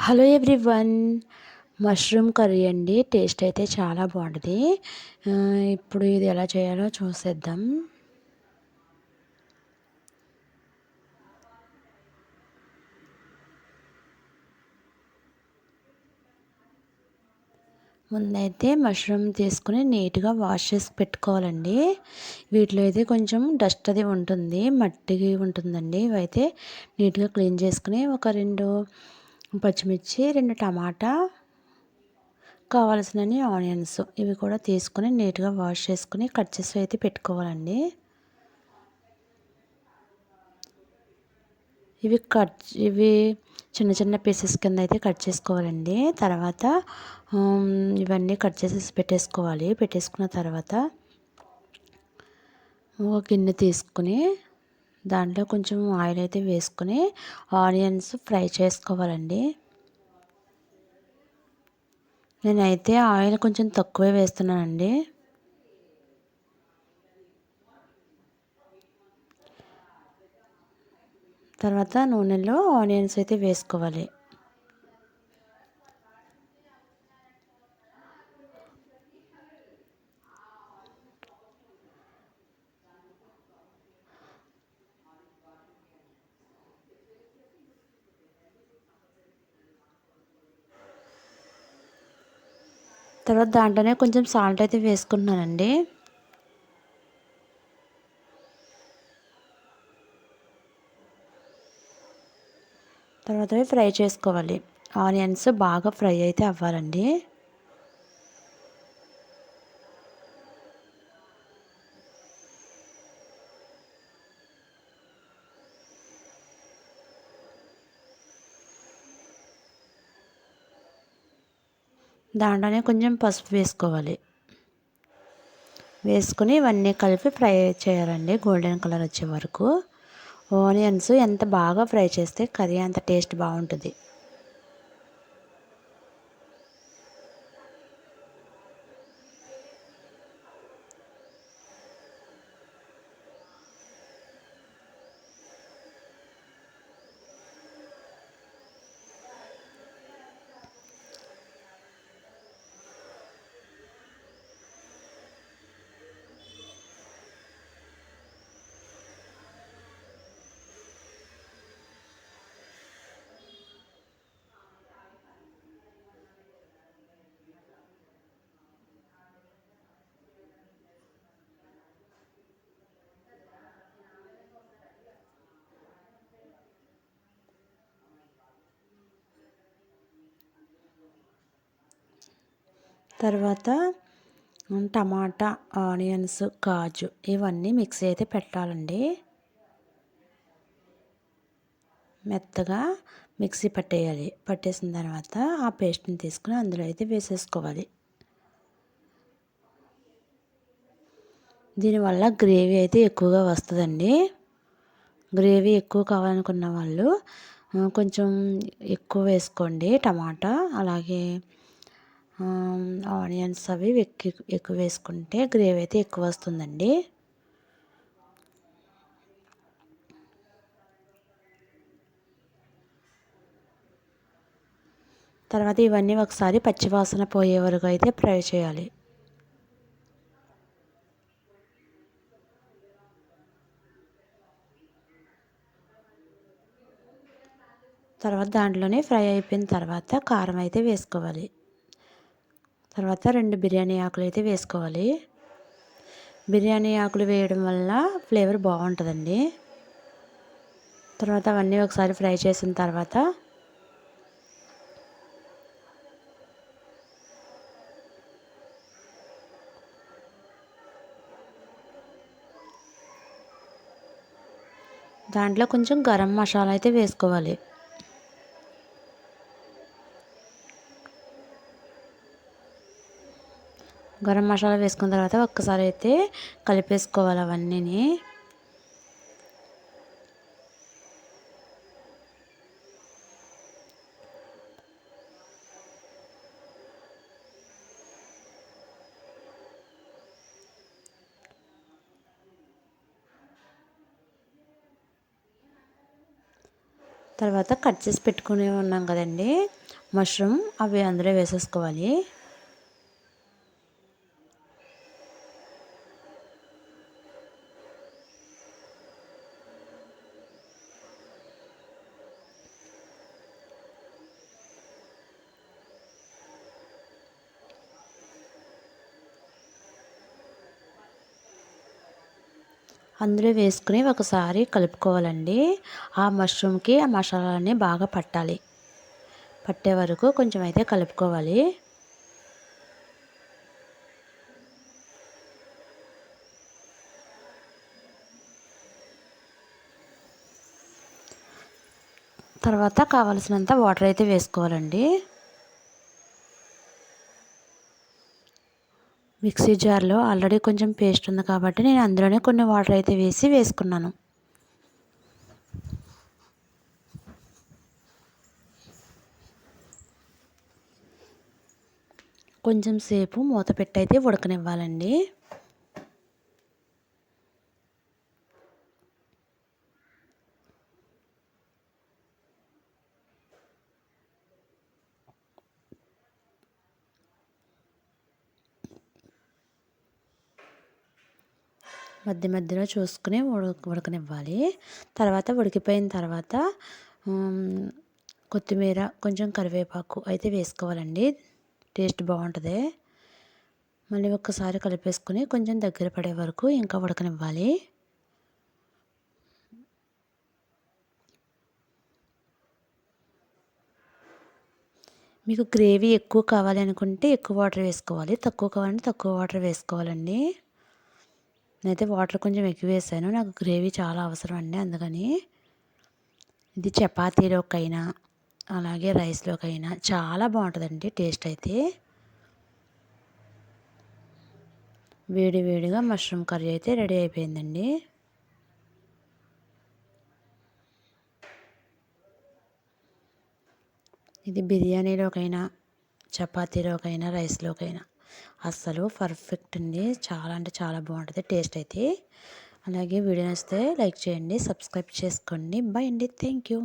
Hello everyone. Mushroom curry అండి. Taste అయితే చాలా బాగుంటుంది. ఇప్పుడు ఇది ఎలా చేయాలో చూసేద్దాం. ముందైతే మష్రూమ్ తీసుకుని నీట్గా వాష్ చేసి పెట్టుకోవాలండి. వీటిలో అయితే కొంచెం డస్ట్ అది ఉంటుంది, మట్టి ఉంటుందండి. ఇవైతే నీట్గా క్లీన్ చేసుకుని ఒక 2 పచ్చిమిర్చి, 2 టమాటా, కావాల్సినన్ని ఆనియన్స్ ఇవి కూడా తీసుకుని నీట్గా వాష్ చేసుకుని కట్ చేసి అయితే పెట్టుకోవాలండి. ఇవి చిన్న చిన్న పీసెస్ కింద అయితే కట్ చేసుకోవాలండి. తర్వాత ఇవన్నీ కట్ చేసేసి పెట్టేసుకున్న తర్వాత ఒక గిన్నె తీసుకుని దాంట్లో కొంచెం ఆయిల్ అయితే వేసుకుని ఆనియన్స్ ఫ్రై చేసుకోవాలండి. నేనైతే ఆయిల్ కొంచెం తక్కువే వేస్తున్నానండి. తర్వాత నూనెలో ఆనియన్స్ అయితే వేసుకోవాలి. తర్వాత దాంట్లోనే కొంచెం సాల్ట్ అయితే వేసుకుంటున్నానండి. తర్వాత ఫ్రై చేసుకోవాలి. ఆనియన్స్ బాగా ఫ్రై అయితే అవ్వాలండి. దాంట్లోనే కొంచెం పసుపు వేసుకోవాలి. వేసుకుని ఇవన్నీ కలిపి ఫ్రై చేయాలండి గోల్డెన్ కలర్ వచ్చే వరకు. ఆనియన్స్ ఎంత బాగా ఫ్రై చేస్తే కర్రీ అంత టేస్ట్ బాగుంటుంది. తర్వాత టమాటా, ఆనియన్స్, కాజు ఇవన్నీ మిక్సీ అయితే పెట్టాలండి. మెత్తగా మిక్సీ పట్టేయాలి. పట్టేసిన తర్వాత ఆ పేస్ట్ని తీసుకుని అందులో అయితే వేసేసుకోవాలి. దీనివల్ల గ్రేవీ అయితే ఎక్కువగా వస్తుందండి. గ్రేవీ ఎక్కువ కావాలనుకున్న వాళ్ళు కొంచెం ఎక్కువ వేసుకోండి. టమాటా అలాగే ఆనియన్స్ అవి ఎక్కువ వేసుకుంటే గ్రేవీ అయితే ఎక్కువ వస్తుందండి. తర్వాత ఇవన్నీ ఒకసారి పచ్చివాసన పోయే వరకు అయితే ఫ్రై చేయాలి. తర్వాత దాంట్లోనే ఫ్రై అయిపోయిన తర్వాత కారం అయితే వేసుకోవాలి. తర్వాత 2 బిర్యానీ ఆకులు అయితే వేసుకోవాలి. బిర్యానీ ఆకులు వేయడం వల్ల ఫ్లేవర్ బాగుంటుందండి. తర్వాత అవన్నీ ఒకసారి ఫ్రై చేసిన తర్వాత దాంట్లో కొంచెం గరం మసాలా అయితే వేసుకోవాలి. గరం మసాలా వేసుకున్న తర్వాత ఒక్కసారి అయితే కలిపేసుకోవాలి అవన్నీని. తర్వాత కట్ చేసి పెట్టుకుని ఉన్నాం కదండి మష్రూమ్ అవి అందులో వేసేసుకోవాలి. అందులో వేసుకుని ఒకసారి కలుపుకోవాలండి. ఆ మష్రూమ్కి ఆ మసాలాలన్నీ బాగా పట్టాలి. పట్టే వరకు కొంచెం అయితే కలుపుకోవాలి. తర్వాత కావలసినంత వాటర్ అయితే వేసుకోవాలండి. మిక్సీ జార్లో ఆల్రెడీ కొంచెం పేస్ట్ ఉంది కాబట్టి నేను అందులోనే కొన్ని వాటర్ అయితే వేసుకున్నాను. కొంచెం సేపు మూత పెట్టి అయితే ఉడకనివ్వాలండి. మధ్య మధ్యలో చూసుకుని ఉడకనివ్వాలి. తర్వాత ఉడికిపోయిన తర్వాత కొత్తిమీర కొంచెం కరివేపాకు అయితే వేసుకోవాలండి. టేస్ట్ బాగుంటుంది. మళ్ళీ ఒక్కసారి కలిపేసుకుని కొంచెం దగ్గర పడే వరకు ఇంకా ఉడకనివ్వాలి. మీకు గ్రేవీ ఎక్కువ కావాలి అనుకుంటే ఎక్కువ వాటర్ వేసుకోవాలి. తక్కువ కావాలంటే తక్కువ వాటర్ వేసుకోవాలండి. నేనైతే వాటర్ కొంచెం ఎక్కువ వేసాను. నాకు గ్రేవీ చాలా అవసరం అండి. అందుకని ఇది చపాతీలోకైనా అలాగే రైస్లోకైనా చాలా బాగుంటుందండి టేస్ట్ అయితే. వేడి వేడిగా మష్రూమ్ కర్రీ అయితే రెడీ అయిపోయిందండి. ఇది బిర్యానీలోకైనా చపాతీలోకైనా రైస్లోకైనా అస్సలు పర్ఫెక్ట్ అండి. చాలా అంటే చాలా బాగుంటుంది టేస్ట్ అయితే. అలాగే వీడియో నచ్చితే లైక్ చేయండి, సబ్స్క్రైబ్ చేసుకోండి. బాయ్ అండి. Thank you.